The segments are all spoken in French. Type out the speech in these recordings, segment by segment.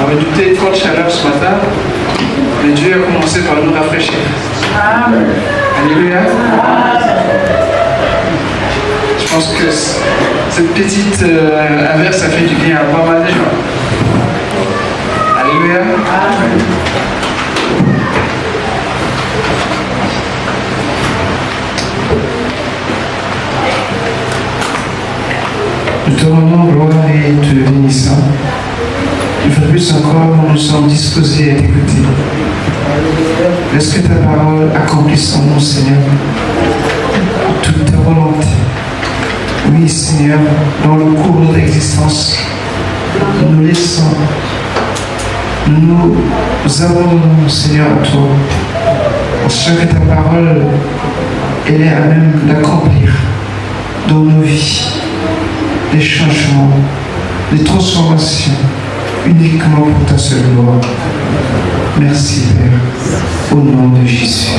On redoutait une forte chaleur ce matin, mais Dieu a commencé par nous rafraîchir. Amen. Alléluia. Je pense que cette petite averse a fait du bien à pas mal de gens. Alléluia. Amen. Nous te rendons gloire et te bénissons. Une fois de plus encore, nous sommes disposés à t'écouter. Laisse que ta parole accomplisse en nous, Seigneur, toute ta volonté. Oui, Seigneur, dans le cours de notre existence, nous nous laissons, nous abandonnons, Seigneur, à toi. En sachant que ta parole, elle est à même d'accomplir dans nos vies des changements, des transformations, uniquement pour ta seule gloire. Merci, Père, au nom de Jésus.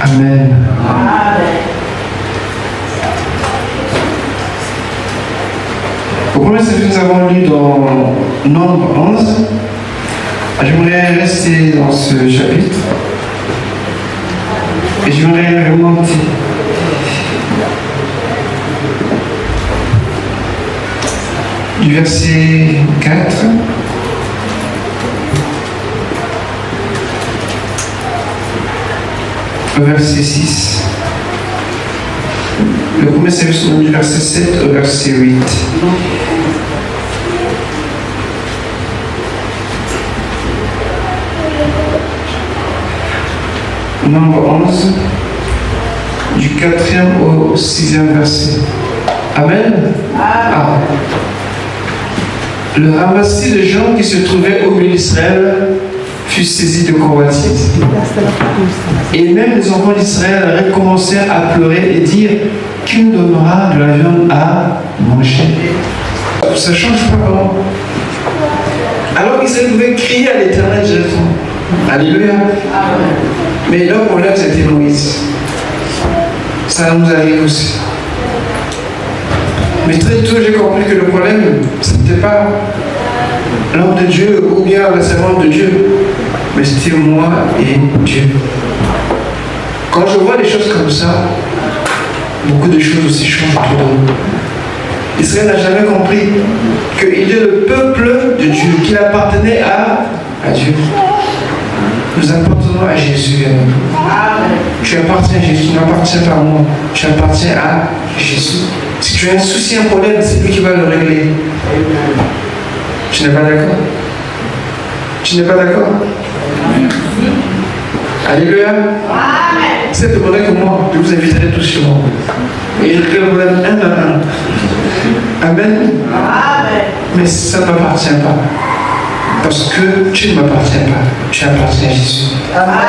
Amen. Au premier service que nous avons lu dans Nombre 11, j'aimerais rester dans ce chapitre et j'aimerais remonter du verset 4 au verset 6. Le premier service du verset 7 au verset 8. Nombre 11, du 4e au 6e verset. Amen. Ah. Le ramassis de gens qui se trouvaient au milieu d'Israël fut saisi de convoitise. Et même les enfants d'Israël recommencèrent à pleurer et dire: qui nous donnera de la viande à manger? Ça ne change pas vraiment. Alors qu'Israël pouvait crier à l'Éternel directement. Alléluia. Mais l'homme pour l'heure, c'était Moïse. Ça nous arrive aussi. Mais très tôt, j'ai compris que le problème, ce n'était pas l'homme de Dieu ou bien la servante de Dieu, mais c'était moi et Dieu. Quand je vois des choses comme ça, beaucoup de choses aussi changent autour de nous. Israël n'a jamais compris qu'il est le peuple de Dieu, qu'il appartenait à Dieu. Nous appartenons à Jésus. Tu appartiens à Jésus, tu n'appartiens pas à moi, tu appartiens à Jésus. Si tu as un souci, un problème, c'est lui qui va le régler. Tu n'es pas d'accord? Tu n'es pas d'accord? Alléluia. Si c'est demandé que moi, je vous inviterai tous chez moi. Et je réglerai le problème un à un. Amen. Mais ça ne m'appartient pas. Parce que tu ne m'appartiens pas. Tu appartiens à Jésus.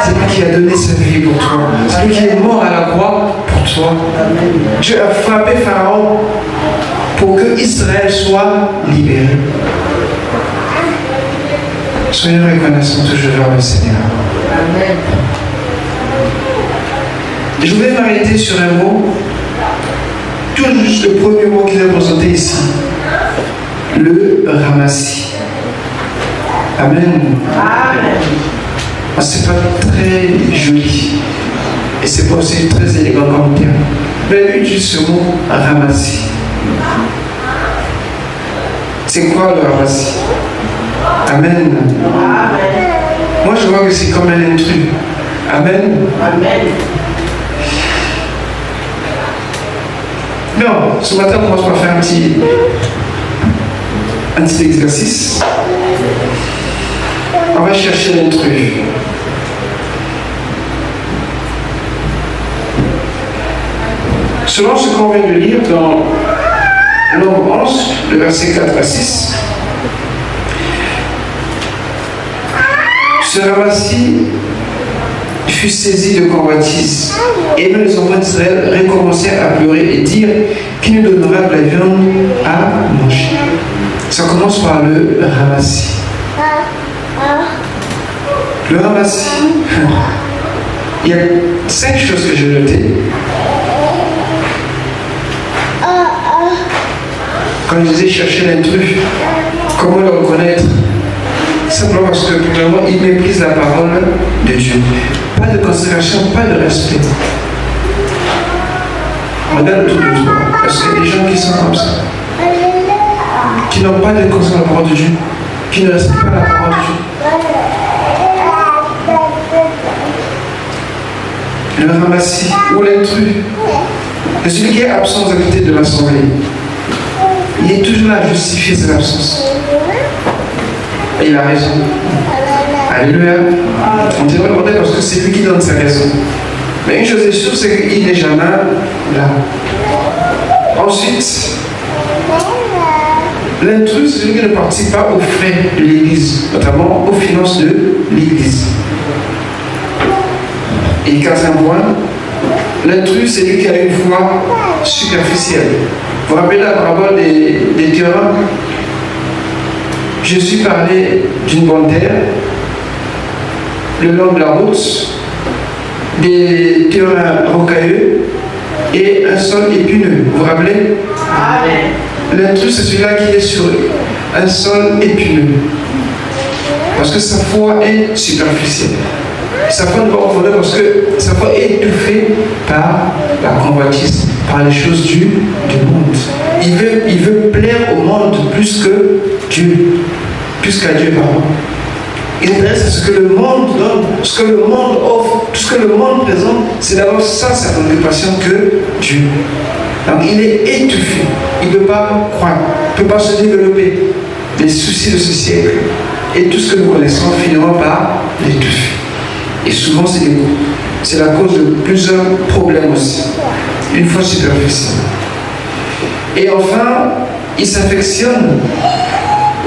C'est lui qui a donné sa vie pour toi. C'est lui qui est mort à la croix pour toi. Dieu a frappé Pharaon pour que Israël soit libéré. Soyons reconnaissants toujours vers le Seigneur. Amen. Je voulais m'arrêter sur un mot, tout juste le premier mot qu'il a présenté ici, le ramassis. Amen. Amen. C'est pas très joli et c'est pas aussi très élégant comme terme. Mais lui utilise ce mot ramassis. C'est quoi le ramassis? Amen. Amen. Moi je vois que c'est comme un intrus. Amen. Amen. Non, ce matin on commence par faire un petit exercice. On va chercher l'intrus. Selon ce qu'on vient de lire dans Nombre 11, le verset 4 à 6, ce ramassis fut saisi de convoitise. Et même les enfants d'Israël recommencèrent à pleurer et dire: qui nous donnera de la viande à manger? Ça commence par le ramassis. Le ramassis. Il y a 5 choses que j'ai notées. Quand je disais chercher l'intrus, comment le reconnaître? simplement parce que, premièrement, il méprise la parole de Dieu. Pas de considération, pas de respect. Regarde autour de toi. Parce qu'il y a des gens qui sont comme ça, qui n'ont pas de considération de la parole de Dieu, qui ne respectent pas la parole de Dieu. Le ramassis ou l'intrus, c'est celui qui est absent aux activités de l'assemblée. Il est toujours là à justifier cette absence. Et il a raison. Alléluia. On devrait le reconnaître parce que c'est lui qui donne sa raison. Mais une chose est sûre, c'est qu'il n'est jamais là. Ensuite, l'intrus, c'est celui qui ne participe pas aux frais de l'Église, notamment aux finances de l'Église. Et quatrième point, l'intrus, c'est lui qui a une foi superficielle. Vous vous rappelez la parabole des terrains? Jésus parlait d'une bonne terre, le long de la route, des terrains rocailleux et un sol épineux. Vous vous rappelez? L'intrus, c'est celui-là qui est sur un sol épineux. Parce que sa foi est superficielle. Sa foi ne va pas en parce que sa foi est étouffée par la convoitise, par les choses du monde. Il veut plaire au monde plus que Dieu, plus qu'à Dieu, pardon. Il s'intéresse à ce que le monde donne, ce que le monde offre, tout ce que le monde présente, c'est d'abord ça sa préoccupation que Dieu. Donc il est étouffé, il ne peut pas croire, il ne peut pas se développer. Les soucis de ce siècle et tout ce que nous connaissons finiront par l'étouffer. Et souvent c'est la cause de plusieurs problèmes aussi. Une fois superficielle. Et enfin, il s'affectionne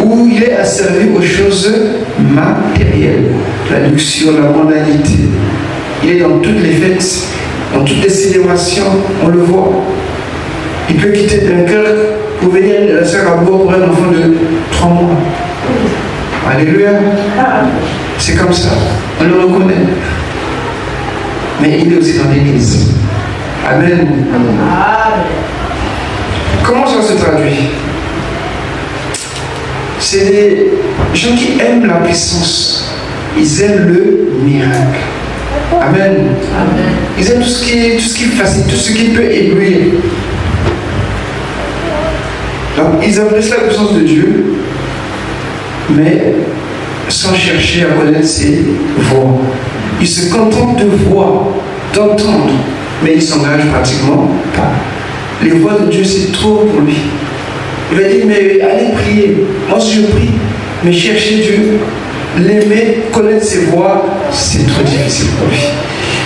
où il est asservi aux choses matérielles, la luxure, la mondanité. Il est dans toutes les fêtes, dans toutes les célébrations, on le voit. Il peut quitter Dunkerque pour venir rester à bord pour un enfant de 3 mois. Alléluia. C'est comme ça, on le reconnaît. Mais il est aussi dans l'église. Amen. Comment ça se traduit? C'est des gens qui aiment la puissance. Ils aiment le miracle. Amen. Ils aiment tout ce qui est facile, tout ce qui peut éblouir. Donc, ils apprécient la puissance de Dieu, mais sans chercher à connaître ses voix. Ils se contentent de voir, d'entendre, mais ils ne s'engagent pratiquement pas. Les voix de Dieu, c'est trop pour lui. Il va dire, mais allez prier. Moi, si je prie, mais chercher Dieu, l'aimer, connaître ses voix, c'est trop difficile pour lui.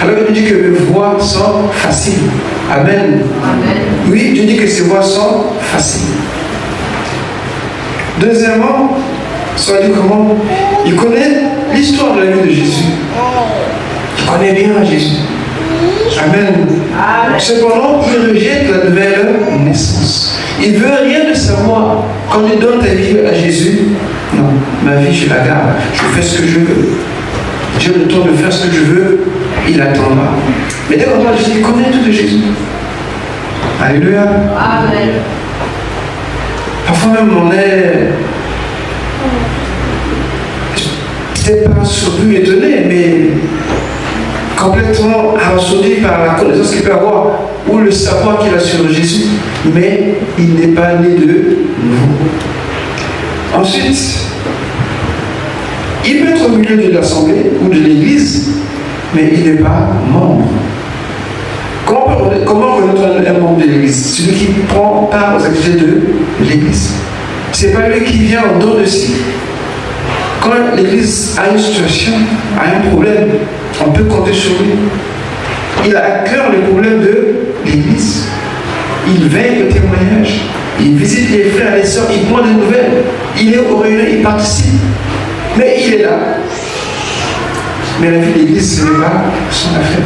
Alors il dit que mes voix sont faciles. Amen. Oui, Dieu dit que ses voix sont faciles. Deuxièmement, soit dit comment? Il connaît l'histoire de la vie de Jésus. Il connaît bien Jésus. Amen. Cependant, il rejette la nouvelle naissance. Il ne veut rien de savoir. Quand il donne ta vie à Jésus, non, ma vie, je la garde. Je fais ce que je veux. J'ai le temps de faire ce que je veux. Il attendra. Mais dès qu'on parle de Jésus, il connaît tout de Jésus. Alléluia. Amen. Parfois même, on est peut-être pas surpris, étonné, mais complètement abasourdi par la connaissance qu'il peut avoir ou le savoir qu'il a sur Jésus, mais il n'est pas né de nouveau. Ensuite, il peut être au milieu de l'assemblée ou de l'église, mais il n'est pas membre. Comment connaître un membre de l'église? Celui qui prend part aux activités de l'église. Ce n'est pas lui qui vient en don de si. Quand l'église a une situation, a un problème, on peut compter sur lui. Il a à cœur les problèmes de l'église. Il veille au témoignage. Il visite les frères et les sœurs. Il prend des nouvelles. Il est au réunion, il participe. Mais il est là. Mais la vie de l'église, ce n'est pas son affaire.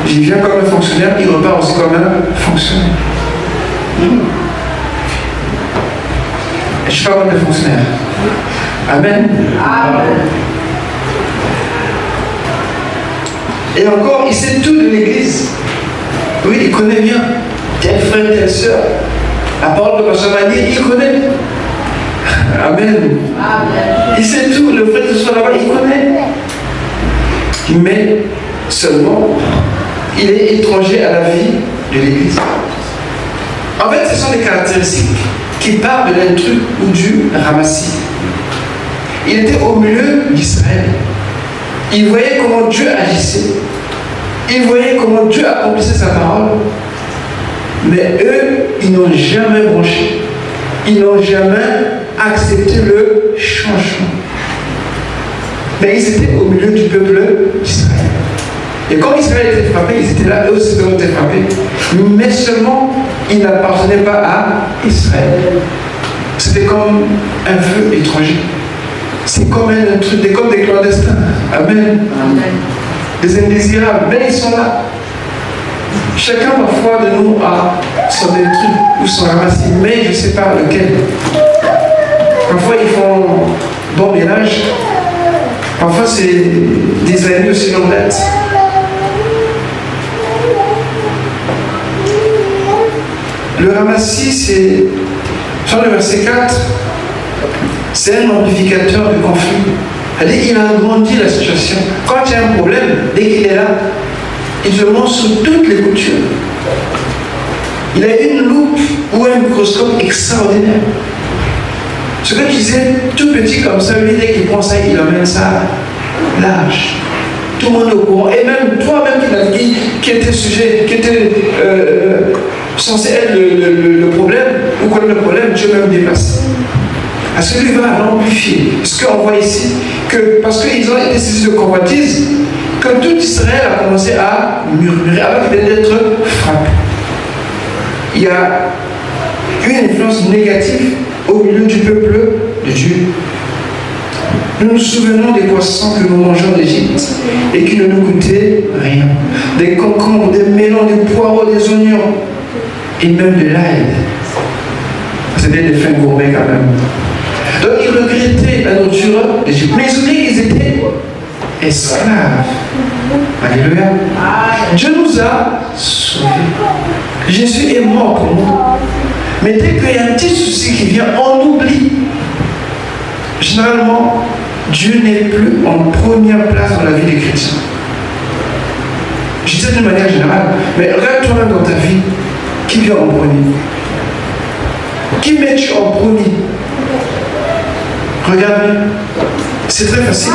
Il vient comme un fonctionnaire, il repart aussi comme un fonctionnaire. Je ne suis pas comme un fonctionnaire. Amen. Amen. Et encore, il sait tout de l'église. Oui, il connaît bien. Tel frère, telle soeur. La parole de Pasteur Manier, il connaît. Amen. Il sait tout, le fait que ce soit là-bas, il connaît. Mais seulement, il est étranger à la vie de l'Église. En fait, ce sont des caractéristiques qui parlent de l'intrus ou du ramassis. Il était au milieu d'Israël. Il voyait comment Dieu agissait. Il voyait comment Dieu accomplissait sa parole. Mais eux, ils n'ont jamais branché. Ils n'ont jamais accepté le changement. Mais ils étaient au milieu du peuple d'Israël. Et quand Israël était frappé, ils étaient là, eux aussi étaient frappés. Mais seulement, ils n'appartenaient pas à Israël. C'était comme un feu étranger. C'est comme un truc, comme des clandestins. Amen. Amen. Des indésirables. Mais ils sont là. Chacun parfois de nous a son truc ou son ramassis, mais je ne sais pas lequel. Parfois ils font bon ménage. Parfois c'est des amis aussi longue date. Le ramassis, c'est, sur le verset 4, c'est un amplificateur de conflit. C'est-à-dire, il a agrandi la situation. Quand il y a un problème, dès qu'il est là, il se montre sous toutes les coutures. Il a une loupe ou un microscope extraordinaire. Ce que tu disais, tout petit comme ça, lui, dès qu'il prend ça, il emmène ça large. Tout le monde est au courant. Et même toi-même qui était sujet, qui était censé être le problème, ou comme le problème, Dieu même dépasse. Parce que lui va l'amplifier. Ce qu'on voit ici, que parce qu'ils ont été saisis de convoitise, que tout Israël a commencé à murmurer alors qu'il venait d'être frappé. Il y a une influence négative au milieu du peuple de Dieu. Nous nous souvenons des poissons que nous mangeons d'Égypte et qui ne nous coûtaient rien. Des concombres, des melons, des poireaux, des oignons et même de l'ail. C'était des fins gourmets quand même. Donc ils regrettaient la nourriture d'Égypte. Mais ils oubliaient qu'ils étaient esclaves. Alléluia. Dieu nous a sauvés. Jésus est mort pour nous. Mais dès qu'il y a un petit souci qui vient, on oublie. Généralement, Dieu n'est plus en première place dans la vie des chrétiens. Je dis ça d'une manière générale, mais regarde toi-même dans ta vie, qui vient en premier? Qui mets-tu en premier? Regarde, c'est très facile.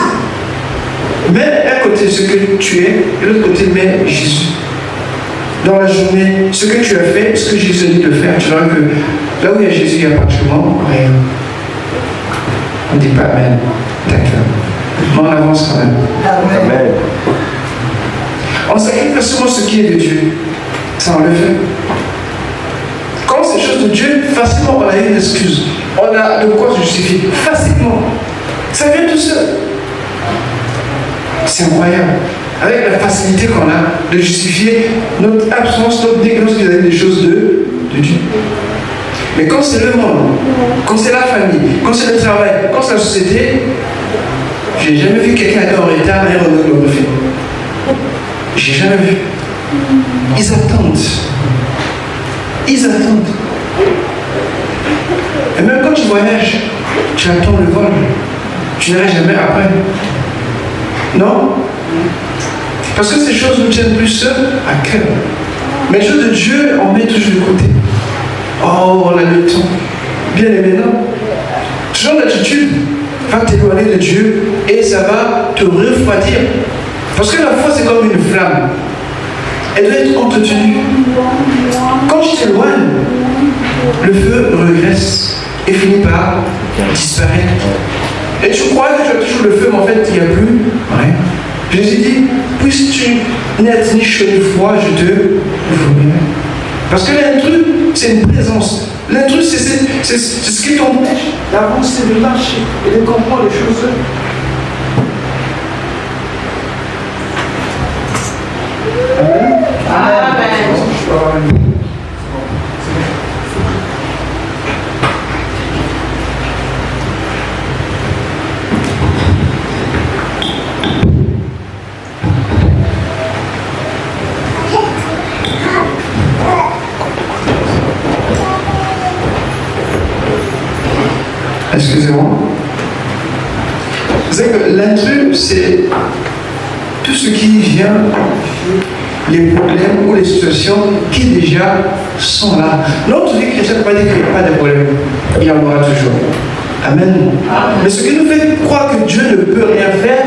Mets un côté ce que tu es, et l'autre côté mets Jésus. Dans la journée, ce que tu as fait, ce que Jésus dit de faire, tu verras que là où il y a Jésus, il n'y a pratiquement rien. On ne dit pas Amen. D'accord. Mais on avance quand même. Amen. On sacrifie souvent ce qui est de Dieu. Ça, on le fait. Quand c'est chose de Dieu, facilement on a une excuse. On a de quoi se justifier. Facilement. Ça vient tout seul. C'est incroyable. Avec la facilité qu'on a de justifier notre absence, notre négligence vis-à-vis des choses de Dieu. Mais quand c'est le monde, quand c'est la famille, quand c'est le travail, quand c'est la société, j'ai jamais vu quelqu'un être en retard et revenir au refait. J'ai jamais vu. Ils attendent. Ils attendent. Et même quand tu voyages, tu attends le vol. Tu n'iras jamais après. Non? Parce que ces choses nous tiennent plus à cœur. Mais les choses de Dieu, on met toujours de côté. Oh, on a le temps. Bien aimé, non? Ce genre d'attitude va t'éloigner de Dieu et ça va te refroidir. Parce que la foi, c'est comme une flamme. Elle doit être entretenue. Quand tu t'éloignes, le feu regresse et finit par disparaître. Et tu crois que tu as toujours le feu, mais en fait, il n'y a plus rien. Jésus dit, puisses-tu n'être ni chaud ni froid, je te vomirai. Parce que l'intrus, c'est une présence. L'intrus, c'est ce qui t'empêche d'avancer, de marcher et de comprendre les choses. Amen. Amen. Excusez-moi. Vous savez que l'intrus, c'est tout ce qui vient, les problèmes ou les situations qui déjà sont là. L'autre vie chrétien ne peut pas dire qu'il n'y a pas de problème. Il y en aura toujours. Amen. Mais ce qui nous fait croire que Dieu ne peut rien faire,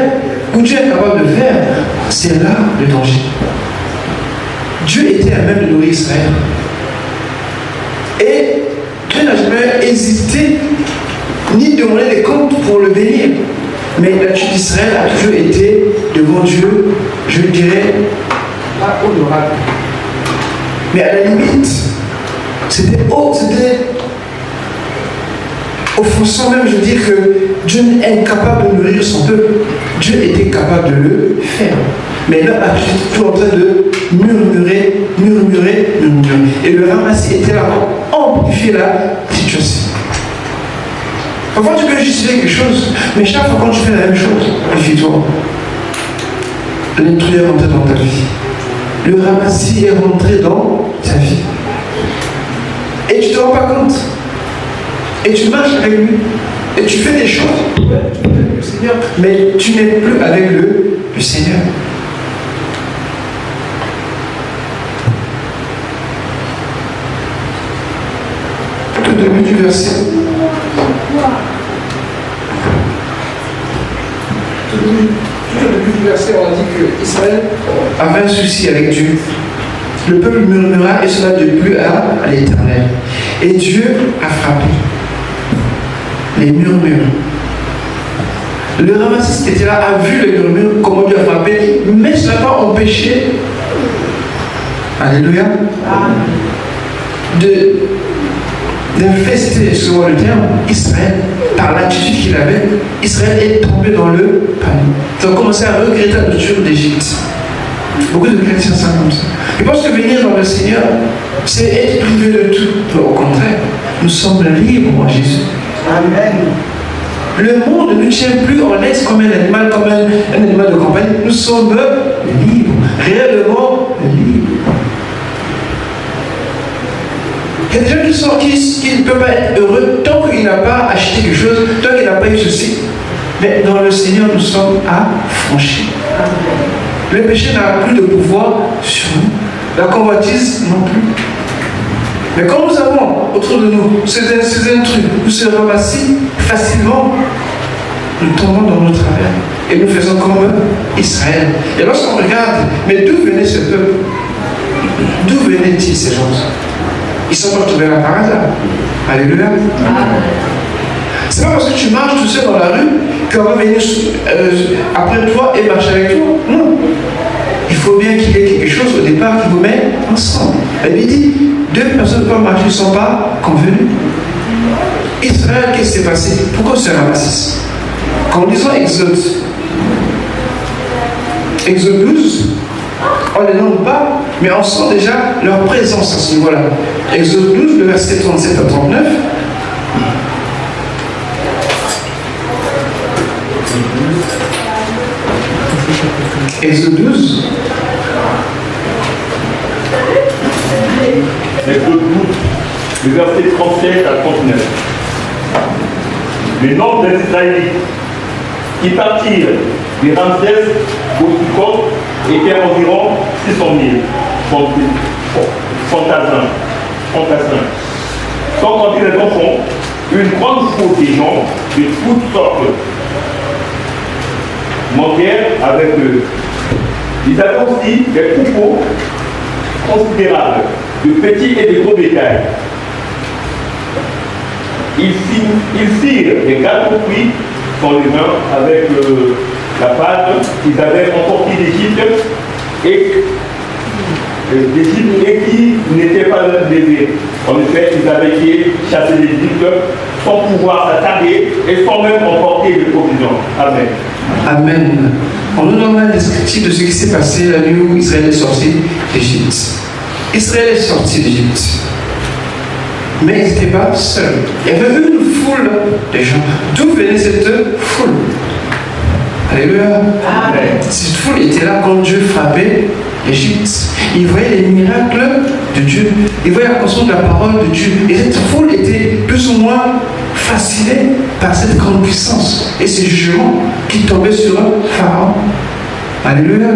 ou Dieu est capable de faire, c'est là le danger. Dieu était à même de nourrir Israël. Et Dieu n'a jamais hésité ni demander des comptes pour le bénir. Mais la chute d'Israël a toujours été devant Dieu, je dirais, pas honorable. Mais à la limite, c'était offensant même, je veux dire que Dieu est incapable de nourrir son peuple. Dieu était capable de le faire. Mais là, il est toujours en train de murmurer. Et le ramassis était là pour amplifier la situation. Parfois, tu peux justifier quelque chose, mais chaque fois quand tu fais la même chose, méfie-toi. L'intrus est rentré dans ta vie. Le ramassis est rentré dans ta vie. Et tu ne te rends pas compte. Et tu marches avec lui. Et tu fais des choses avec le Seigneur, mais tu n'es plus avec le Seigneur. Tout au début du verset. Tout au début du verset, on a dit que Israël avait un souci avec Dieu. Le peuple murmura et cela de plus à l'Éternel. Et Dieu a frappé les murmures. Le ramassiste qui était là a vu les murmures, comment Dieu a frappé, mais ça n'a pas empêché, alléluia, d'infester, excusez-moi le terme, Israël, par l'attitude qu'il avait. Israël est tombé dans le panier. Ils ont commencé à regretter la nourriture d'Égypte. Beaucoup de chrétiens sont comme ça. Je pense que venir dans le Seigneur, c'est être privé de tout. Au contraire, nous sommes libres en Jésus. Amen. Le monde ne nous tient plus en laisse comme un animal de compagnie. Nous sommes libres, réellement libres. Il y a des gens qui ne peuvent pas être heureux tant qu'il n'a pas acheté quelque chose, tant qu'il n'a pas eu ceci. Mais dans le Seigneur, nous sommes affranchis. Le péché n'a plus de pouvoir sur nous. La convoitise non plus. Mais quand nous avons autour de nous ces intrus, nous se ramassons facilement, nous tombons dans nos travers. Et nous faisons comme Israël. Et lorsqu'on regarde, mais d'où venait ce peuple? D'où venaient-ils ces gens? Ils ne sont pas trouvés là par hasard. Alléluia. C'est pas parce que tu marches tout seul dans la rue qu'on va venir après toi et marcher avec toi. Non. Il faut bien qu'il y ait quelque chose au départ qui vous met ensemble. La Bible dit, deux personnes ne peuvent marcher, ne sont pas convenues. Israël, qu'est-ce qui s'est passé? Pourquoi se ramassent? Quand nous lisons Exode 12, on ne les nomme pas, mais on sent déjà leur présence à ce niveau-là. Exode 12, le verset 37 à 39. Exode 12. Exode 12, le verset 37 à 39. Le nombre des Israélites qui partirent des Ramsès au Sukkot était environ 600 000 fantassins. Sans compter les enfants, une grande foule des gens de toutes sortes montèrent avec eux. Ils avaient aussi des troupeaux considérables, de petits et de gros bétail. Ils firent des gâteaux cuits dans les mains avec la pâte qu'ils avaient emportée d'Égypte et qui n'étaient pas levés. En effet, ils avaient été chassés d'Égypte sans pouvoir s'attarder et sans même emporter de provisions. Amen. Amen. On nous donne un descriptif de ce qui s'est passé la nuit où Israël est sorti d'Égypte. Israël est sorti d'Égypte. Mais ils n'étaient pas seuls. Il y avait une foule de gens. D'où venait cette foule? Alléluia. Amen. Cette foule était là quand Dieu frappait Égypte. Ils voyaient les miracles de Dieu. Ils voyaient la construction de la parole de Dieu. Et cette foule était plus ou moins fascinée par cette grande puissance et ces jugements qui tombaient sur Pharaon. Alléluia.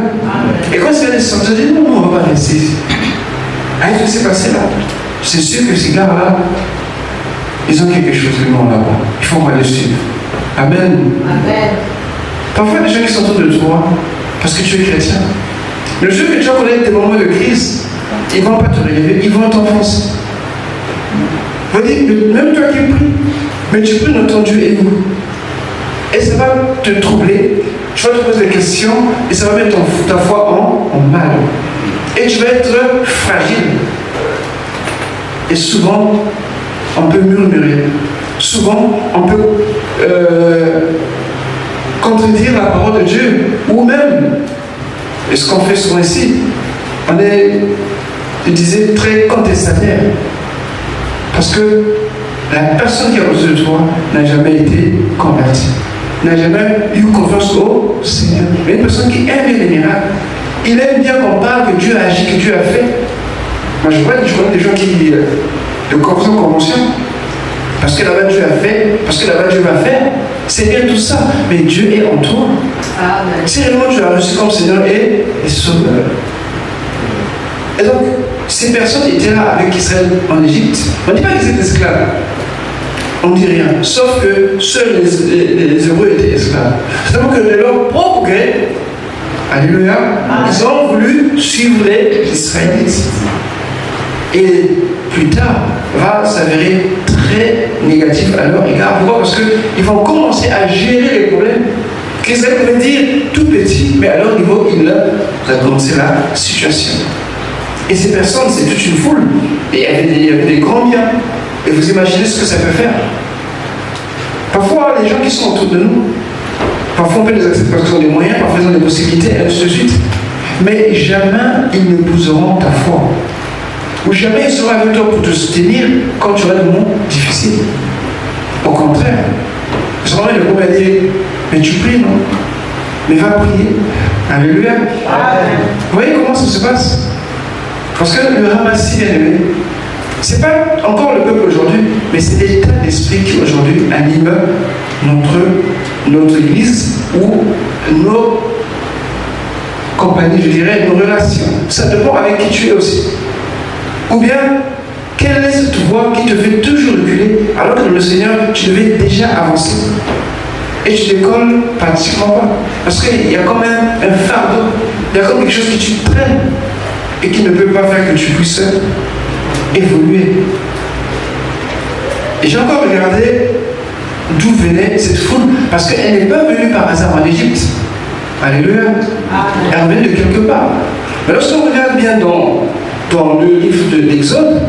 Et quand c'est descendu, ils ont dit non, on ne va pas rester ici. Qu'est-ce qui s'est passé là? C'est sûr que ces gars-là, ils ont quelque chose de non là-bas. Il faut qu'on les suive. Amen. Amen. Parfois, les gens qui sont autour de toi, parce que tu es chrétien, le jour que tu vas connaître des moments de crise, ils ne vont pas te relever, ils vont t'enfoncer. Vous dites, même toi qui pries, mais tu pries dans ton Dieu et vous. Et ça va te troubler, tu vas te poser des questions, et ça va mettre ta foi en mal. Et tu vas être fragile. Et souvent, on peut murmurer. Souvent, on peut contredire la parole de Dieu. Ou même, et ce qu'on fait souvent ici, on est, je disais, très contestataire. Parce que la personne qui est au-dessus de toi n'a jamais été convertie. N'a jamais eu confiance au Seigneur. Mais une personne qui aime les miracles, il aime bien qu'on parle que Dieu a agi, que Dieu a fait. Moi, je connais des gens qui, de convention en convention, parce que là-bas Dieu a fait, parce que là-bas Dieu va faire. C'est bien tout ça, mais Dieu est en toi. Amen. Si réellement tu as reçu comme Seigneur et Sauveur. Et donc, ces personnes étaient là avec Israël en Égypte. On ne dit pas qu'ils étaient esclaves. On ne dit rien. Sauf que seuls les Hébreux étaient esclaves. C'est seulement que de leur propre gré, alléluia, ils ont voulu suivre les Israélites. Et plus tard, va s'avérer très négatif à leur égard. Pourquoi? Parce qu'ils vont commencer à gérer les problèmes qu'Israël pouvait dire tout petit, mais à leur niveau, il a commencé la situation. Et ces personnes, c'est toute une foule. Et il y avait des grands biens. Et vous imaginez ce que ça peut faire. Parfois, les gens qui sont autour de nous, parfois on peut les accepter parce qu'ils ont des moyens, parfois ils ont des possibilités, et ainsi de suite. Mais jamais ils ne bouseront ta foi. Ou jamais ils seront avec toi pour te soutenir quand tu auras des moments difficiles. Au contraire, ils seront là, le groupe va dire, mais tu pries, non? Mais va prier. Alléluia. Vous voyez comment ça se passe? Parce que le ramassis, bien aimé, ce n'est pas encore le peuple aujourd'hui, mais c'est l'état d'esprit qui aujourd'hui anime notre église ou nos compagnies, je dirais, nos relations. Ça dépend avec qui tu es aussi. Ou bien, quelle est cette voie qui te fait toujours reculer alors que le Seigneur, tu devais déjà avancer? Et tu décolles pratiquement pas. Parce qu'il y a quand même un fardeau, il y a comme quelque chose qui te traîne et qui ne peut pas faire que tu puisses évoluer. Et j'ai encore regardé d'où venait cette foule, parce qu'elle n'est pas venue par hasard en Égypte. Alléluia. Elle venait de quelque part. Mais lorsqu'on regarde bien dans le livre de l'Exode,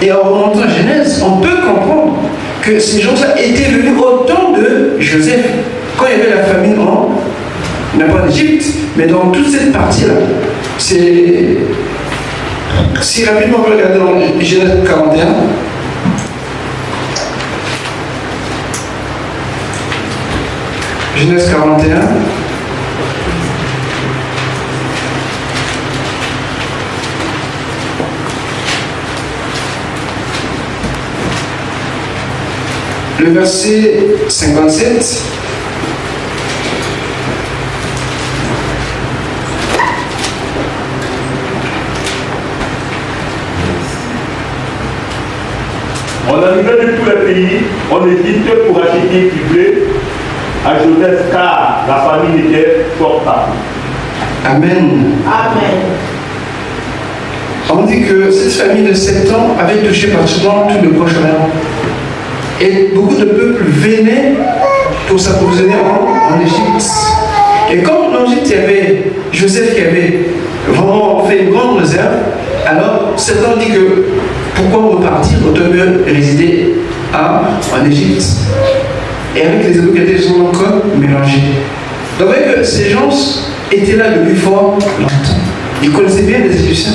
et en remontant à Genèse, on peut comprendre que ces gens-là étaient venus au temps de Joseph, quand il y avait la famine non pas en Égypte, mais dans toute cette partie-là. C'est... Si rapidement on peut regarder dans Genèse 41, Genèse 41, le verset 57. On arrivait de tous les pays en Égypte pour acheter du blé à Joseph, car la famille était fort partout. Amen. Amen. On dit que cette famille de 7 ans avait touché pratiquement tout le Proche-Orient. Et beaucoup de peuples venaient pour s'approvisionner en Égypte. Et comme en Égypte, il y avait Joseph qui avait vraiment fait une grande réserve, alors Satan dit que pourquoi repartir, autant mieux résider en Égypte. Et avec les Hébreux qui étaient encore mélangés. Donc vous voyez que ces gens étaient là depuis fort longtemps. Ils connaissaient bien les Égyptiens.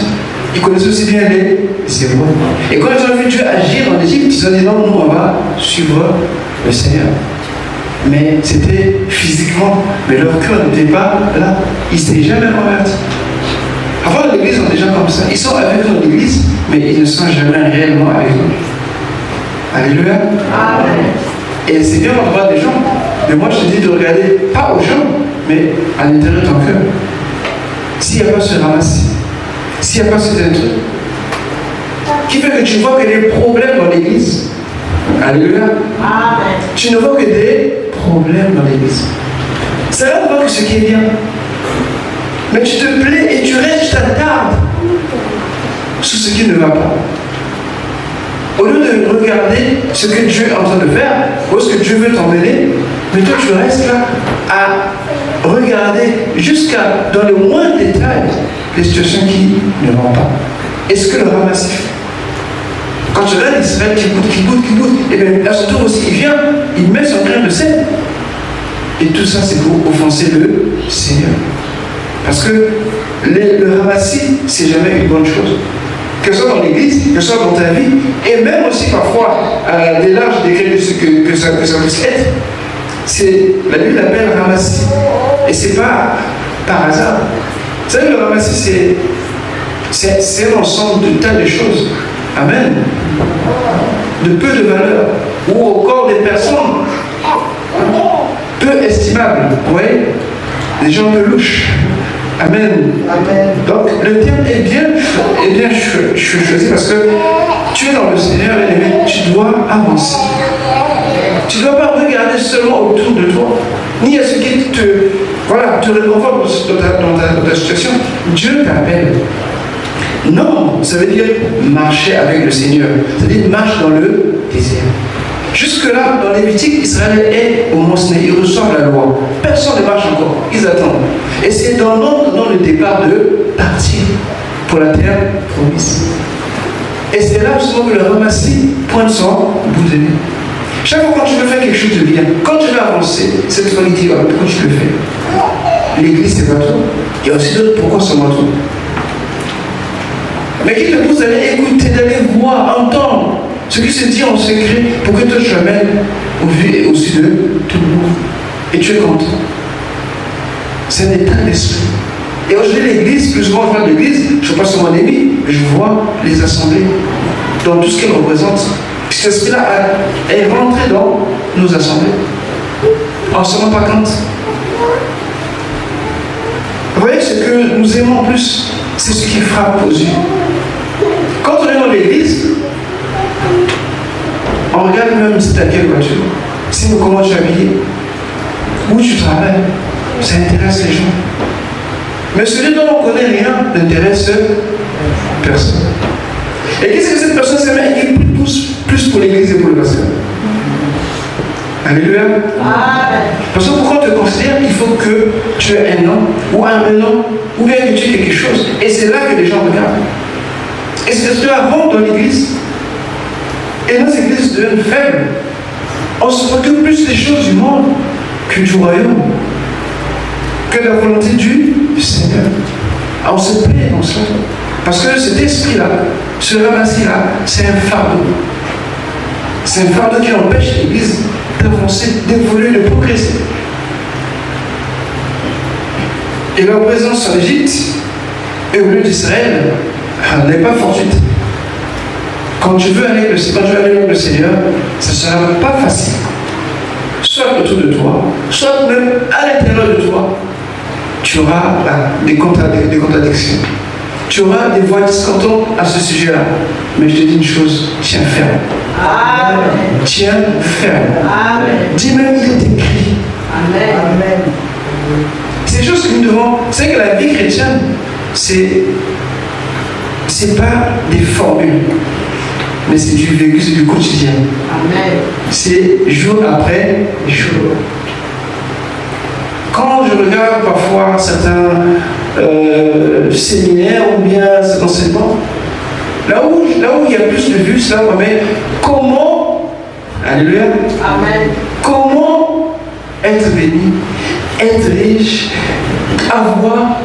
Ils connaissaient aussi bien les Hébreux. Et quand ils ont vu Dieu agir en Égypte, ils ont dit non, nous on va suivre le Seigneur. Mais c'était physiquement, mais leur cœur n'était pas là. Ils ne s'étaient jamais convertis. Avant l'église, on est des gens comme ça. Ils sont avec nous dans l'église, mais ils ne sont jamais réellement avec nous. Alléluia. Amen. Et c'est bien on voit des gens. Mais moi, je te dis de regarder, pas aux gens, mais à l'intérieur de ton cœur. S'il n'y a pas ce ramassis, s'il n'y a pas ce truc, qui fait que tu vois que des problèmes dans l'église. Alléluia. Amen. Tu ne vois que des problèmes dans l'église. C'est là qu'on voit que ce qui est bien. Mais tu te plais et tu restes, tu t'attardes sur ce qui ne va pas. Au lieu de regarder ce que Dieu est en train de faire, ou ce que Dieu veut t'emmener, mais toi tu restes là à regarder jusqu'à dans les moindres détails les situations qui ne vont pas. Est-ce que le ramassis fait? Quand tu regardes Israël qui goûte, et bien à son tour aussi, il vient, il met son grain de sel. Et tout ça, c'est pour offenser le Seigneur. Parce que le ramassis, c'est jamais une bonne chose. Que ce soit dans l'église, que ce soit dans ta vie, et même aussi parfois, à des larges degrés de ce que ça puisse être, la Bible l'appelle ramassis. Et c'est pas par hasard. Vous savez, le ramassis, c'est un ensemble de tas de choses. Amen. De peu de valeur. Ou encore des personnes peu estimables. Vous voyez? Des gens peu louches. Amen. Amen. Donc le terme est bien choisi parce que tu es dans le Seigneur et tu dois avancer. Tu ne dois pas regarder seulement autour de toi, ni à ce qui te réconforte dans ta situation. Dieu t'appelle. Non, ça veut dire marcher avec le Seigneur. C'est-à-dire marche dans le désert. Jusque-là, dans Lévitique, Israël est au Mont Sinaï, ils reçoivent la loi. Personne ne marche encore, ils attendent. Et c'est dans le départ de partir pour la terre promise. Et c'est là justement que le ramassis pointe son bout de nez. Chaque fois quand tu veux faire quelque chose de bien, quand tu veux avancer, cette fois il dit pourquoi tu le fais? L'église c'est pas toi. Il y a aussi d'autres pourquoi c'est moi toi. Mais qui te pousse d'aller écouter, d'aller voir, entendre ce qui se dit en secret pour que toi tu l'amènes au vu et au-dessus de tout le monde. Et tu es content. C'est un état d'esprit. Et aujourd'hui, l'église, plus souvent je vois l'église, je ne vois pas sur mon ennemi, mais je vois les assemblées dans tout ce qu'elles représentent. Puisque cet esprit-là est rentré dans nos assemblées. On ne se rend pas compte. Vous voyez, ce que nous aimons en plus, c'est ce qui frappe aux yeux. Quand on est dans l'église, on regarde même si tu as quelle voiture, comment tu es habillé, où tu travailles, ça intéresse les gens. Mais celui dont on ne connaît rien n'intéresse personne. Et qu'est-ce que cette personne s'est mis plus pour l'église et pour le pasteur? Alléluia. Parce que pour qu'on te considère, il faut que tu aies un nom, ou un nom, ou bien que tu aies quelque chose. Et c'est là que les gens regardent. Et c'est ce que avant dans l'église. Et nos églises deviennent faibles. On se préoccupe plus des choses du monde que du royaume, que de la volonté du Seigneur. On se plaît dans cela. Parce que cet esprit-là, ce ramassis-là, c'est un fardeau. C'est un fardeau qui empêche l'église d'avancer, d'évoluer, de progresser. Et leur présence en Égypte et au milieu d'Israël n'est pas fortuite. Quand tu veux aller avec le Seigneur, ce ne sera pas facile. Soit autour de toi, soit même à l'intérieur de toi, tu auras des contradictions. Tu auras des voix discordantes à ce sujet-là. Mais je te dis une chose, tiens ferme. Amen. Tiens ferme. Amen. Dis même, il est écrit. Amen. Amen. C'est des choses que nous devons. C'est que la vie chrétienne, c'est pas des formules, mais c'est du vécu, c'est du quotidien. Amen. C'est jour après jour. Quand je regarde parfois certains séminaires ou bien cet enseignement, là où il y a plus de vues, c'est là où on met comment, alléluia, amen, comment être béni, être riche, avoir,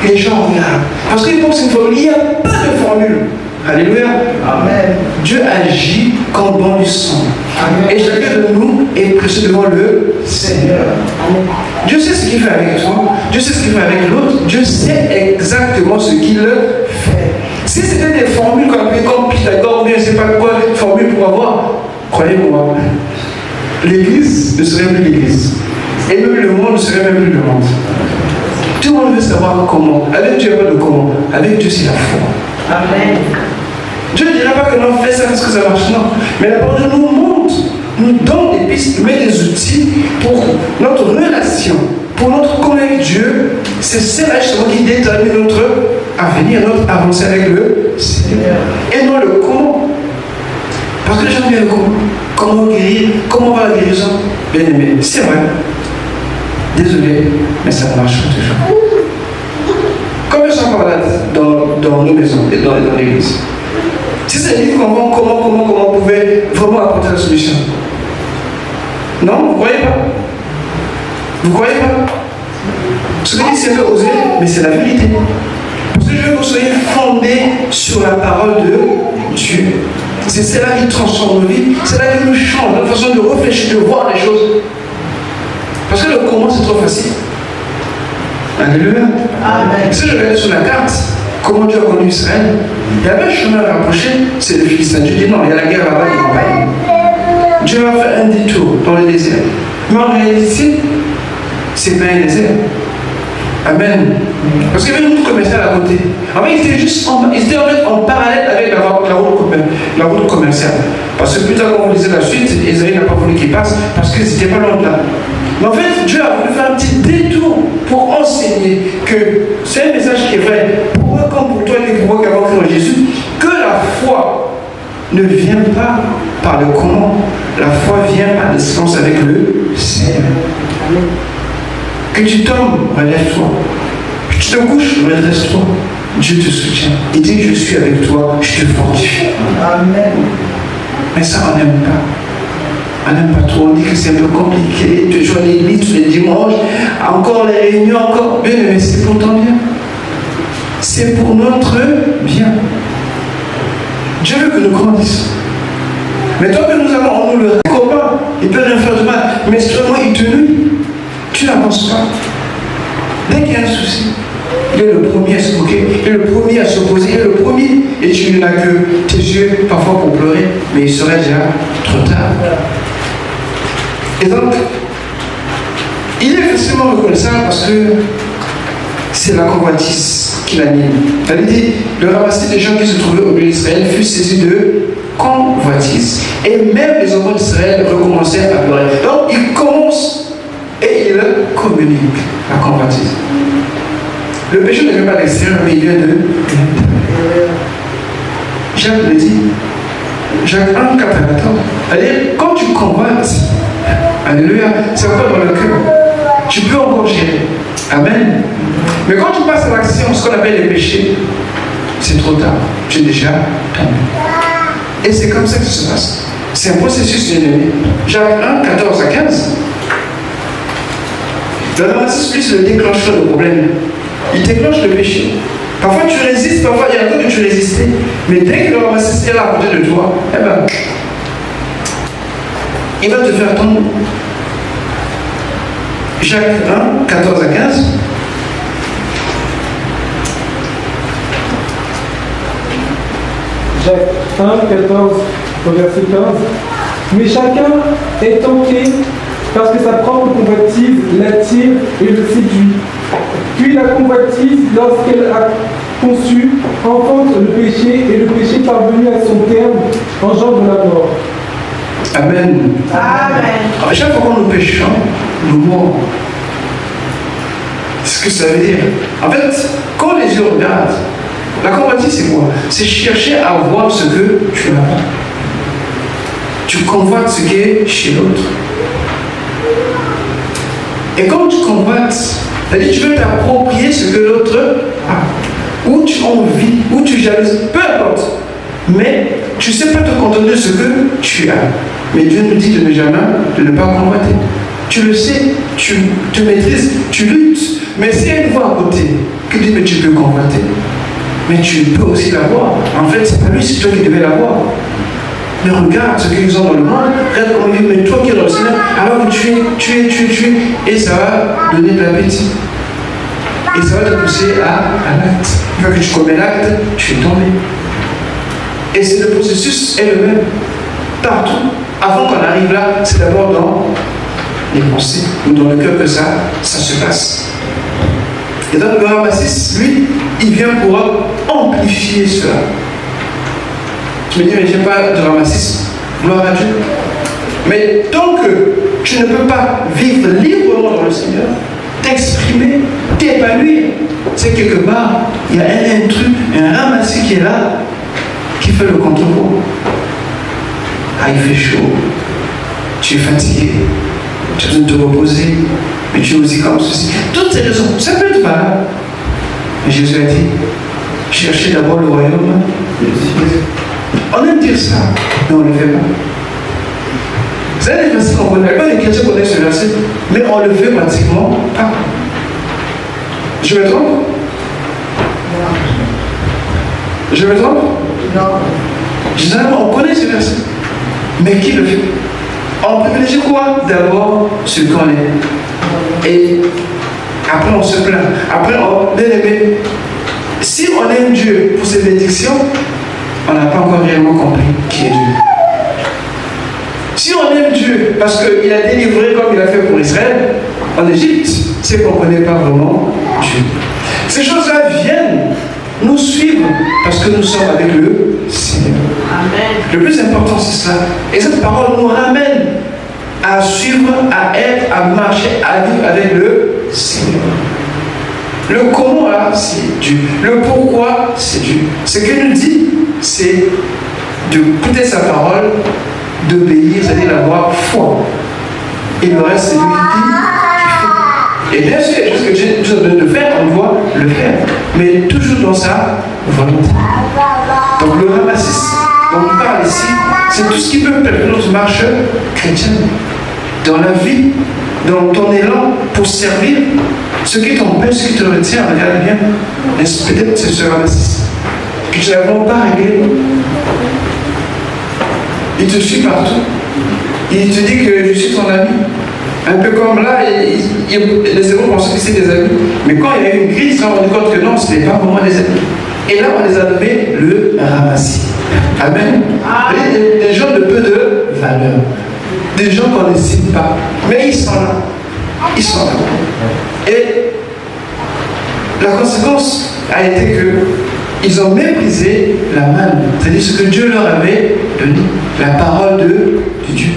les gens regardent. Parce qu'ils pensent qu'il n'y a pas de formule. Alléluia. Amen. Dieu agit quand bon lui semble. Amen. Et chacun de nous est précieux devant le Seigneur. Amen. Dieu sait ce qu'il fait avec toi. Dieu sait ce qu'il fait avec l'autre. Dieu sait exactement ce qu'il fait. Si c'était des formules comme Pythagore ou bien je ne sais pas quoi, formules pour avoir, croyez-moi, l'Église ne serait plus l'Église. Et même le monde ne serait même plus le monde. Tout le monde veut savoir comment. Avec Dieu, il n'y a pas de comment. Avec Dieu, c'est la foi. Amen. Dieu ne dira pas que non, fais ça parce que ça marche. Non. Mais la parole de Dieu nous montre, nous donne des pistes, nous met des outils pour notre relation, pour notre connexion avec Dieu. C'est cela justement qui détermine notre avenir, notre avancée avec le Seigneur. Et non le comment. Parce que les gens disent le comment. Comment guérir, comment va la guérison. Bien aimé, c'est vrai. Désolé, mais ça ne marche pas toujours. Comme je suis encore là dans nos maisons et dans l'église. Si c'est dit comment on pouvait vraiment apporter la solution. Non, vous ne croyez pas? Vous ne croyez pas? Ce que dit c'est peu osé, mais c'est la vérité. Parce que je veux que vous soyez fondés sur la parole de Dieu. C'est cela qui transforme nos vies, c'est là qui nous change, notre façon de réfléchir, de voir les choses. Parce que le comment c'est trop facile. Alléluia. Amen. Si je regarde sur la carte, comment Dieu a connu Israël, il y avait un chemin à rapprocher, c'est le Philistin. Dieu dit non, il y a la guerre là-bas, il va. Dieu a fait un détour dans le désert. Mais en réalité, c'est pas un désert. Amen. Parce qu'il y avait une route commerciale à côté. En fait, ils étaient en parallèle avec la route commerciale. Parce que plus tard, quand on lisait la suite, Isaïe n'a pas voulu qu'il passe parce qu'ils n'étaient pas loin de là. Mais en fait, Dieu a voulu faire un petit détour pour enseigner que c'est un message qui est vrai pour eux comme pour toi et pour moi qui avons cru en Jésus, que la foi ne vient pas par le comment, la foi vient par l'expérience avec le Seigneur. Que tu tombes, relève-toi. Que tu te couches, redresse-toi. Dieu te soutient. Il dit, je suis avec toi, je te fortifie. Amen. Mais ça, on n'aime pas. On n'aime pas trop. On dit que c'est un peu compliqué. Toujours à l'église, tous les dimanches, encore les réunions, encore. Mais c'est pour ton bien. C'est pour notre bien. Dieu veut que nous grandissions. Mais toi que nous avons en nous le copain, il peut rien faire de mal. Mais seulement il te nuit. Tu n'avances pas. Dès qu'il y a un souci, il est le premier à se moquer, il est le premier à s'opposer, il est le premier, et tu n'as que tes yeux parfois pour pleurer, mais il serait déjà trop tard. Et donc, il est facilement reconnaissable parce que c'est la convoitise qui l'anime. Il dit, le ramassis des gens qui se trouvaient au milieu d'Israël fut saisi de convoitise. Et même les enfants d'Israël recommencèrent à pleurer. Donc, il commence et il communique la convoitise. Le péché ne vient pas de l'extérieur, mais il vient de l'intérieur. Jacques le dit. Jacques 1, 4 à 14. C'est-à-dire, quand tu convoites, alléluia, c'est encore dans le cœur. Tu peux encore gérer. Amen. Mais quand tu passes à l'action, ce qu'on appelle les péchés, c'est trop tard. Tu es déjà tombé. Et c'est comme ça que ça se passe. C'est un processus ennemi. Jacques 1, 14 à 15. Le ramassis, lui, c'est le déclencheur de problème. Il déclenche le péché. Parfois tu résistes, parfois il y a un temps que tu résistais. Mais dès que le ramassis est là à côté de toi, eh ben, il va te faire tomber. Jacques 1, 14 à 15. Jacques 1, 14 au verset 15. Mais chacun est tenté parce que sa propre convoitise l'attire et le séduit. Puis la convoitise, lorsqu'elle a conçu, enfante le péché, et le péché parvenu à son terme engendre la mort. Amen. Amen. Alors, chaque fois que nous péchons, nous mourons. C'est ce que ça veut dire. En fait, quand les yeux regardent, la convoitise c'est quoi? C'est chercher à voir ce que tu n'as pas. Tu convoites ce qui est chez l'autre. Et quand tu convoites, c'est-à-dire tu veux t'approprier ce que l'autre a. Ou tu envies, ou tu jalouses, peu importe. Mais tu ne sais pas te contenter de ce que tu as. Mais Dieu nous dit de ne pas convoiter. Tu le sais, tu te maîtrises, tu luttes. Mais s'il y a une voix à côté qui dit mais tu peux convoiter, mais tu peux aussi l'avoir. En fait, c'est pas lui, c'est toi qui devais l'avoir. Mais regarde ce qu'ils ont dans le monde, regarde comment ils vivent, mais toi qui es dans le Seigneur, alors que tu es, et ça va donner de l'appétit. Et ça va te pousser à l'acte. Une fois que tu commets l'acte, tu es tombé. Et c'est le processus est le même. Partout. Avant qu'on arrive là, c'est d'abord dans les pensées ou dans le cœur que ça se passe. Et donc le ramassis, lui, il vient pour amplifier cela. Tu me dis, mais je n'ai pas de ramassis. Gloire à Dieu. Mais tant que tu ne peux pas vivre librement dans le Seigneur, t'exprimer, t'épanouir, c'est quelque part, il y a un truc, un ramassis qui est là, qui fait le contre-coup. Ah, il fait chaud, tu es fatigué, tu as besoin de te reposer, mais tu es aussi comme ceci. Toutes ces raisons, ça peut être valable. Mais Jésus a dit, cherchez d'abord le royaume. On aime dire ça, mais on ne le fait pas. Vous savez, les versets qu'on connaît, pas les chrétiens connaissent ce verset, mais on le fait pratiquement pas. Je me trompe? Je me trompe? Non. Généralement, on connaît ce verset. Mais qui le fait? On privilégie quoi? D'abord, ce qu'on est. Et après, on se plaint. Après, on est aimé. Si on aime Dieu pour ses bénédictions, on n'a pas encore réellement compris qui est Dieu. Si on aime Dieu parce qu'il a délivré comme il a fait pour Israël en Égypte, c'est qu'on ne connaît pas vraiment Dieu. Ces choses-là viennent nous suivre parce que nous sommes avec le Seigneur. Amen. Le plus important, c'est cela. Et cette parole nous ramène à suivre, à être, à marcher, à vivre avec le Seigneur. Le comment, là, c'est Dieu. Le pourquoi, c'est Dieu. Ce qu'il nous dit, c'est d'écouter sa parole, d'obéir, c'est-à-dire d'avoir foi. Et le reste, c'est lui qui fait. Et bien sûr, il y a des choses que Dieu nous a donné de faire, on doit le faire. Mais toujours dans sa volonté. Donc le ramassis dont on parle ici, c'est tout ce qui peut permettre notre marche chrétienne. Dans la vie, dans ton élan pour servir, ce qui t'empêche, ce qui te retient, regarde bien, peut-être c'est ce ramassis. Que tu n'as vraiment pas réglé. Il te suit partout. Il te dit que je suis ton ami. Un peu comme là, les héros pensaient que c'était des amis. Mais quand il y a eu une crise, ils se sont rendus compte que non, ce n'était pas vraiment des amis. Et là, on les a nommés le ramassis. Amen. Des gens de peu de valeur. Des gens qu'on ne cite pas. Mais ils sont là. Ils sont là. Et la conséquence a été que ils ont méprisé la manne, c'est-à-dire ce que Dieu leur avait donné, la parole de Dieu.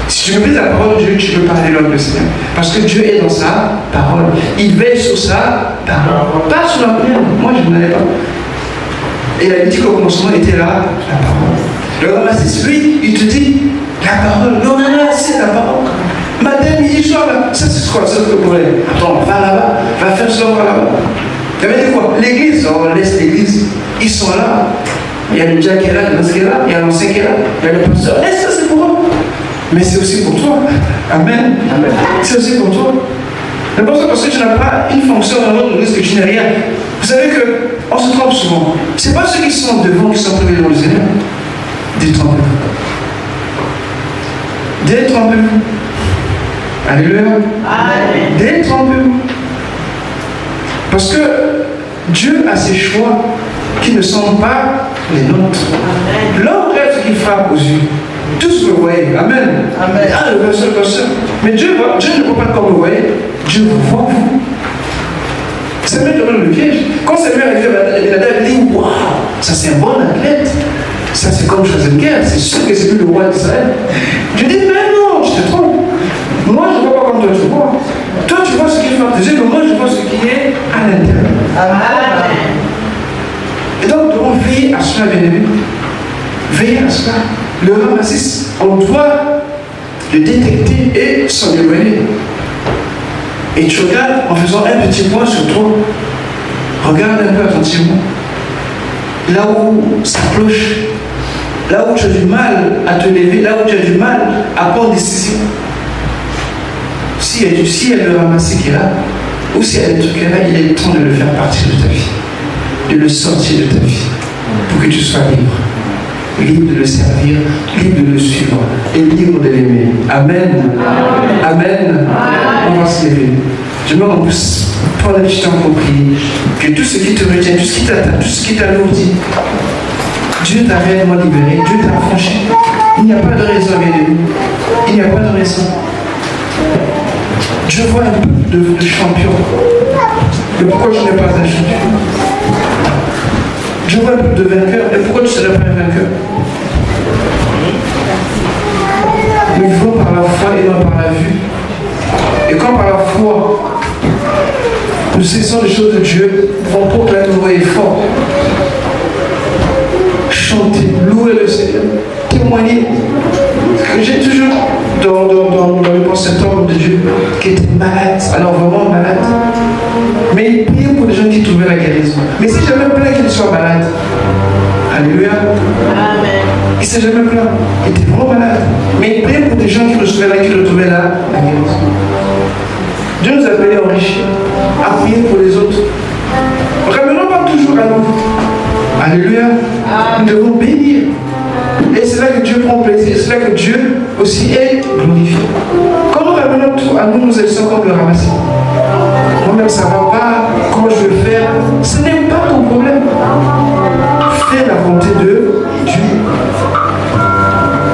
Si tu méprises la parole de Dieu, tu peux parler l'homme de Seigneur. Parce que Dieu est dans sa parole. Il veille sur sa parole. Pas sur la prière. Moi, je n'en avais pas. Et il a dit qu'au commencement était là, la parole. Le ramassis, lui, il te dit, la parole. Non, c'est la parole. Madame, il dit, là, ça c'est quoi? C'est le problème. Attends, va là-bas, va faire ça, va là-bas. Ça veut dire quoi? L'église, on laisse l'église. Ils sont là. Il y a le Jack qui est là, il y a l'ancien qui est là, il y a l'ancien qui est là, il y a le pasteur. Laisse ça, c'est pour eux. Mais c'est aussi pour toi. Amen. Amen. C'est aussi pour toi. C'est pas parce que tu n'as pas une fonction dans notre église que tu n'es rien. Vous savez qu'on se trompe souvent. Ce n'est pas ceux qui sont devant qui sont privés dans le Seigneur. Détrompez-vous. Détrompez-vous. Alléluia. Amen. Détrompez-vous. Parce que Dieu a ses choix qui ne sont pas les nôtres. L'homme regarde ce qu'il frappe aux yeux. Tous le voyez. Amen. Amen. Ah, le pasteur. Mais Dieu ne voit pas comme vous voyez. Dieu vous voit, vous. C'est même dans le piège. Quand c'est lui arrivé à Abinadab, il dit, waouh, ça c'est un bon athlète. Ça c'est comme Schwarzenegger. C'est sûr que c'est lui le roi d'Israël. Je dis, mais non, je te trompe. Moi, je ne vois pas comme toi tu vois. Toi, tu vois ce qui est dans tes yeux, mais moi, je vois ce qui est à l'intérieur. Amen. Et donc, nous devons veiller à cela, bien-aimés. Veillez à cela. Le ramassis, on doit le détecter et s'en éloigner. Et tu regardes en faisant un petit point sur toi. Regarde un peu attentivement. Là où ça cloche, là où tu as du mal à te lever, là où tu as du mal à prendre décision. S'il y a le ramassis qui est là, ou s'il y a des trucs qui est là, il est temps de le faire partir de ta vie. de le sortir de ta vie pour que tu sois libre. Libre de le servir, libre de le suivre et libre de l'aimer. Amen. Amen. On va se lever. J'aimerais qu'on puisse prendre un petit temps pour prier. Que tout ce qui te retient, tout ce qui t'attend, tout ce qui t'alourdit, Dieu t'a réellement libéré, Dieu t'a affranchi. Il n'y a pas de raison, bien-aimé. Il n'y a pas de raison. Je vois un peuple de champions. Mais pourquoi je n'ai pas un champion? Je vois un peuple de vainqueurs. Et pourquoi tu ne serais pas un vainqueur? Nous vivons par la foi et non par la vue. Et quand par la foi, nous cessons les choses de Dieu, on proclame nos voix fort. Chanter, louer le Seigneur, témoigner. J'ai toujours dans le bon cet homme de Dieu qui était malade, alors vraiment malade. Mais il priait pour les gens qui trouvaient la guérison. Mais il ne s'est jamais plaint qu'il soit malade. Alléluia. Amen. Il ne s'est jamais plaint. Il était vraiment malade. Mais il priait pour des gens qui retrouvaient la guérison. Dieu nous a appelés à enrichir, à prier pour les autres. Ramenons pas toujours à nous. Alléluia. Nous devons bénir. Et c'est là que Dieu prend plaisir. C'est là que Dieu aussi est glorifié. Quand nous ramenons tout à nous, nous laissons comme le ramasser. Moi-même, ça ne va pas. Comment je vais faire? Ce n'est pas ton problème. Fais la volonté de Dieu.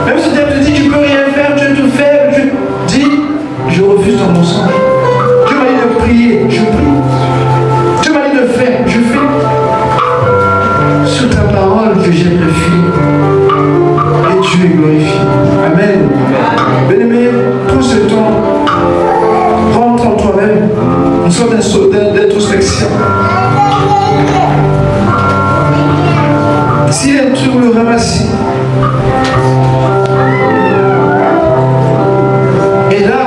Même si Dieu te dit, tu ne peux rien faire, tu es tout faible, dis, je refuse ton mensonge. Dieu m'a dit de prier, je prie. Dieu m'a dit de faire, je fais. Sur ta parole que j'aime le fil. Et Dieu est glorifié. Amen. Bien-aimé, tout ce temps, rentre en toi-même, une sorte d'introspection. Si elle trouve le ramassis, et là,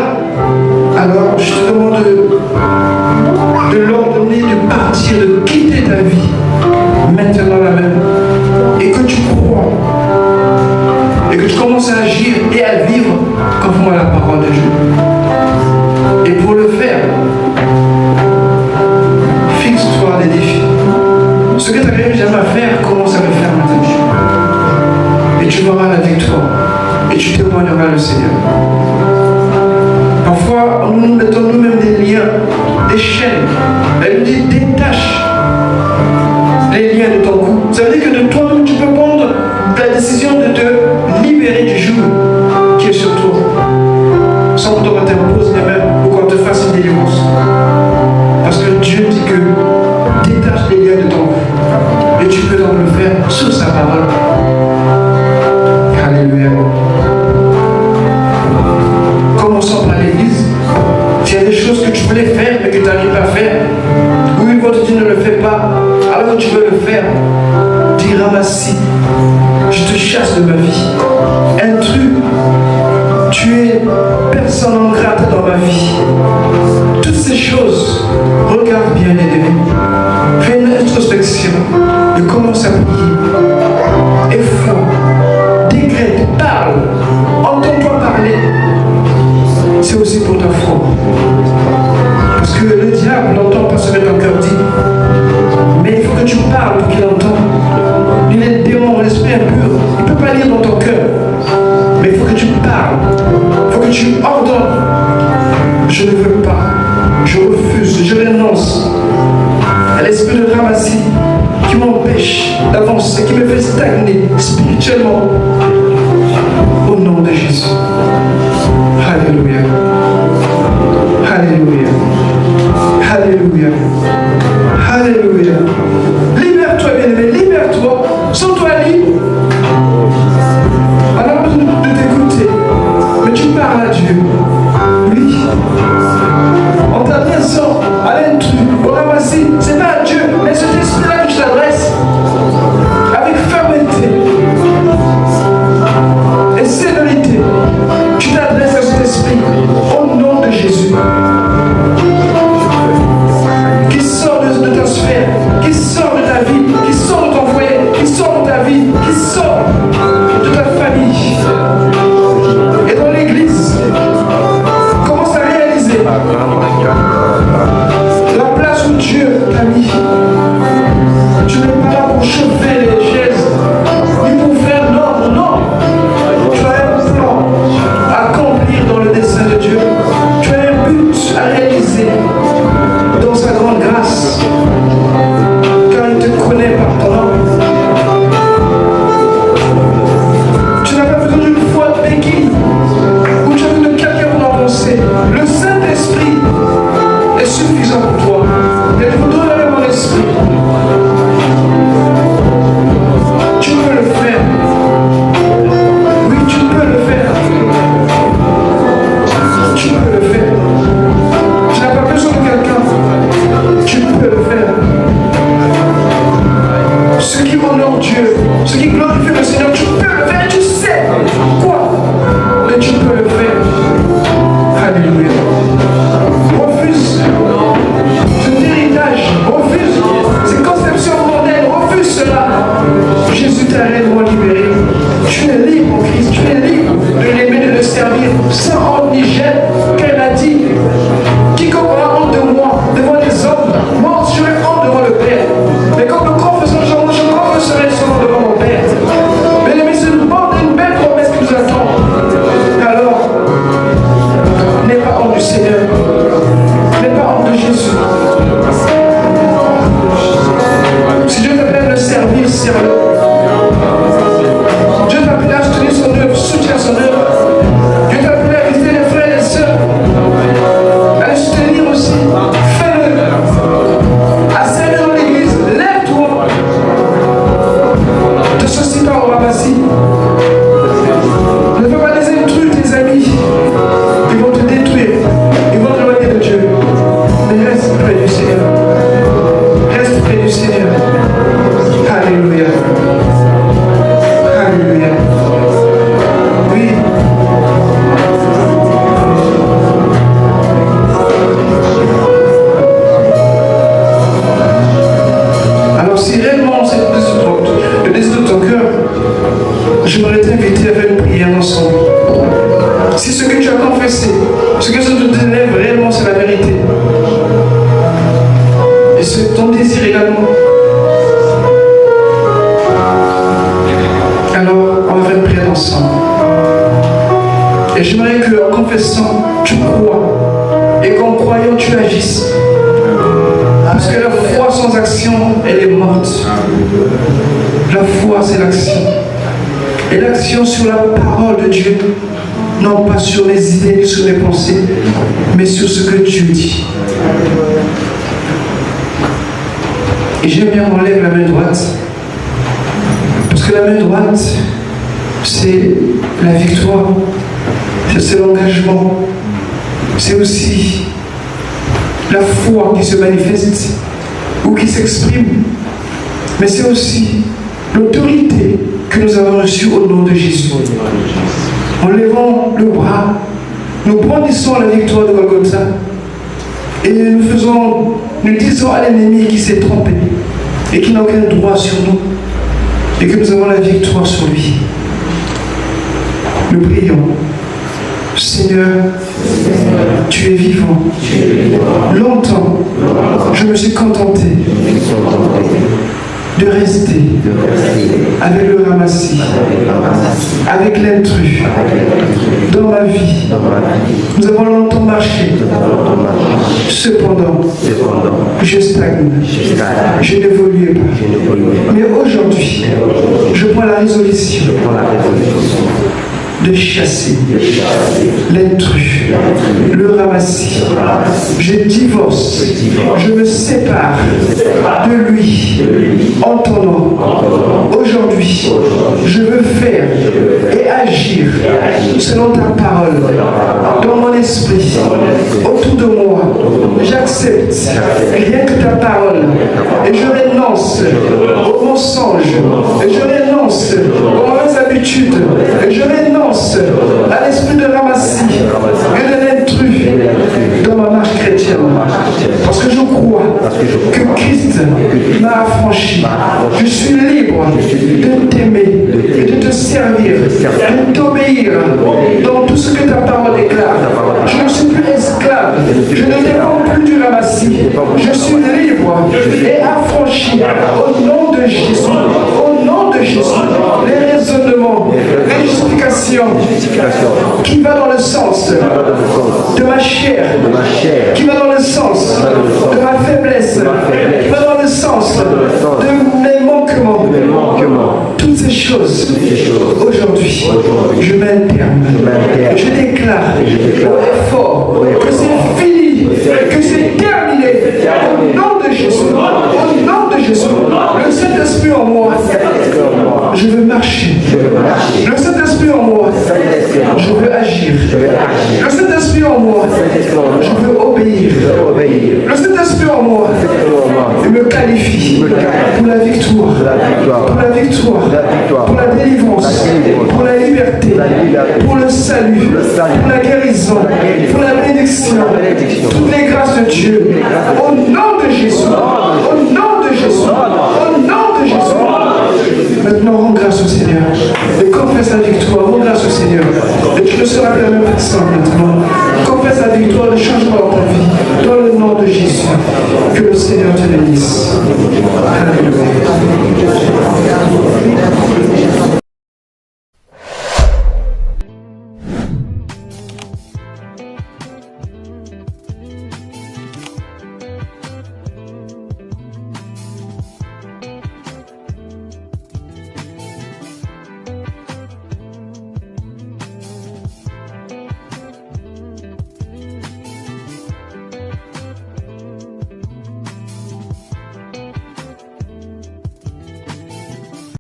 alors je te demande de l'ordonner de partir, de quitter ta vie, maintenant la même, et que tu crois, et que tu commences à agir et à vivre conformément à la parole de Dieu. Et pour le faire, fixe-toi des défis. Ce que tu n'arrives jamais à faire, commence à le faire maintenant. Et tu auras la victoire. Et tu témoigneras le Seigneur. Parfois, nous nous mettons nous-mêmes des liens, des chaînes. Elle nous dit, détache les liens de ton cou. Ça veut dire que de toi-même, tu peux prendre la décision de te libérer du joug qui est sur toi. Sans qu'on t'impose les mains ou qu'on te fasse une délivrance. Parce que Dieu dit que détache les liens de ton cou. Et tu peux donc le faire sous sa parole. Alléluia. Commençons par l'église. S'il y a des choses que tu voulais faire mais que tu n'arrives pas à faire, ou une fois tu ne le fais pas, alors que tu veux le faire, dis ramassis, je te chasse de ma vie. Intrus, tu es personne en grate dans ma vie. Toutes ces choses, regarde bien les deux. Fais une introspection et commence à prier. Et foi, décrète, parle, entends-toi parler. C'est aussi pour ta foi. Parce que le diable n'entend pas ce que ton cœur dit. Mais il faut que tu parles pour qu'il entende. Il est démon, l'esprit impur. Il ne peut pas lire dans ton cœur. Mais il faut que tu parles. Il faut que tu ordonnes. Je ne veux pas. Je refuse. Je renonce à l'esprit de ramassis qui m'empêche d'avancer, qui me fait stagner spirituellement. Au nom de Jésus. Alléluia. Alléluia. Alléluia. Alléluia. Libère-toi, bien-aimé, libère-toi. Sens-toi libre. On a besoin de t'écouter. Mais tu parles à Dieu. Oui. On t'adressant à l'intrus, au ramassis. C'est pas à Dieu, mais cet esprit-là que je t'adresse. Avec fermeté. sans honte ni gêne, qu'elle a dit, quiconque aura honte de moi devant les hommes, moi aussi j'aurai honte devant le Père. Mais comme nous confessons, je confesserai son nom devant mon Père. Mais c'est une belle promesse qui nous attend. Alors, n'aie pas honte du Seigneur, n'aie pas honte de Jésus. Si Dieu t'appelle à le servir, serve-le. Dieu t'appelle à soutenir son œuvre, soutiens son œuvre. Dieu t'appelle à visiter les frères et les sœurs, à les soutenir aussi. Fais-le. À servir dans l'église, lève-toi. Ne t'associe pas au ramassis. Ne fais pas des intrus, tes amis. Ils vont te détruire. Ils vont te loyer de Dieu. Mais reste près du Seigneur. Reste près du Seigneur. Alléluia. Alléluia. Oui. Alors si réellement c'est le désir de ton cœur, j'aimerais t'inviter à faire une prière ensemble. Si ce que tu as confessé, ce que tu te lève réellement c'est la vérité, et c'est ton désir également, alors on va faire une prière ensemble. Et j'aimerais qu'en confessant, tu crois, et qu'en croyant, tu agisses. Parce que la foi sans action, elle est morte. La foi, c'est l'action. Et l'action sur la parole de Dieu, non pas sur les idées ni sur les pensées, mais sur ce que Dieu dit. Et j'aime bien qu'on lève la main droite, parce que la main droite, c'est la victoire, c'est l'engagement, c'est aussi la foi qui se manifeste ou qui s'exprime, mais c'est aussi l'autorité que nous avons reçue au nom de Jésus. En levant le bras, nous brandissons la victoire de Golgotha et nous disons à l'ennemi qui s'est trompé et qui n'a aucun droit sur nous et que nous avons la victoire sur lui. Nous prions. Seigneur, tu es vivant. Longtemps, je me suis contenté de rester avec le ramassis, avec l'intrus dans ma vie. Nous avons longtemps marché. Cependant, je stagne. Je n'évolue pas. Mais aujourd'hui, je prends la résolution de chasser l'intrus, le ramassis. Je divorce, je me sépare de lui en ton nom. Aujourd'hui, je veux faire et agir selon ta parole, dans mon esprit, autour de moi. J'accepte rien que ta parole et je renonce au mensonge, et je renonce aux mauvaises habitudes, et je renonce à l'esprit de ramassis et de l'intrus dans ma marche chrétienne. Parce que je crois que Christ m'a affranchi. Je suis libre de t'aimer et de te servir, de t'obéir dans tout ce que ta parole déclare. Je ne suis plus esclave, je ne dépends plus du ramassis. Je suis libre et affranchi au nom de Jésus. Au nom de Jésus, les raisonnements, les justifications qui va dans le sens de ma chair, qui va dans le sens de ma faiblesse, qui va dans le sens de mes manquements. Toutes ces choses, aujourd'hui, je mets un terme. Je déclare au effort que c'est fini, que c'est terminé. Au nom de Jésus, au nom de Jésus, le Saint-Esprit en moi, je veux marcher. Le Saint-Esprit en moi, je veux agir. Le Saint-Esprit en moi, je veux obéir. Le Saint-Esprit en moi, il me qualifie pour la victoire, pour la victoire, pour la délivrance, pour la liberté, pour le salut, pour la guérison, pour la bénédiction, toutes les grâces de Dieu. Au nom de Jésus, au nom de Jésus, au nom de Jésus. Maintenant, rends grâce au Seigneur et confesse la victoire. Rends grâce au Seigneur. Et tu ne seras plus la même personne maintenant. Confesse la victoire, le changement dans ta vie. Dans le nom de Jésus. Que le Seigneur te bénisse. Alléluia.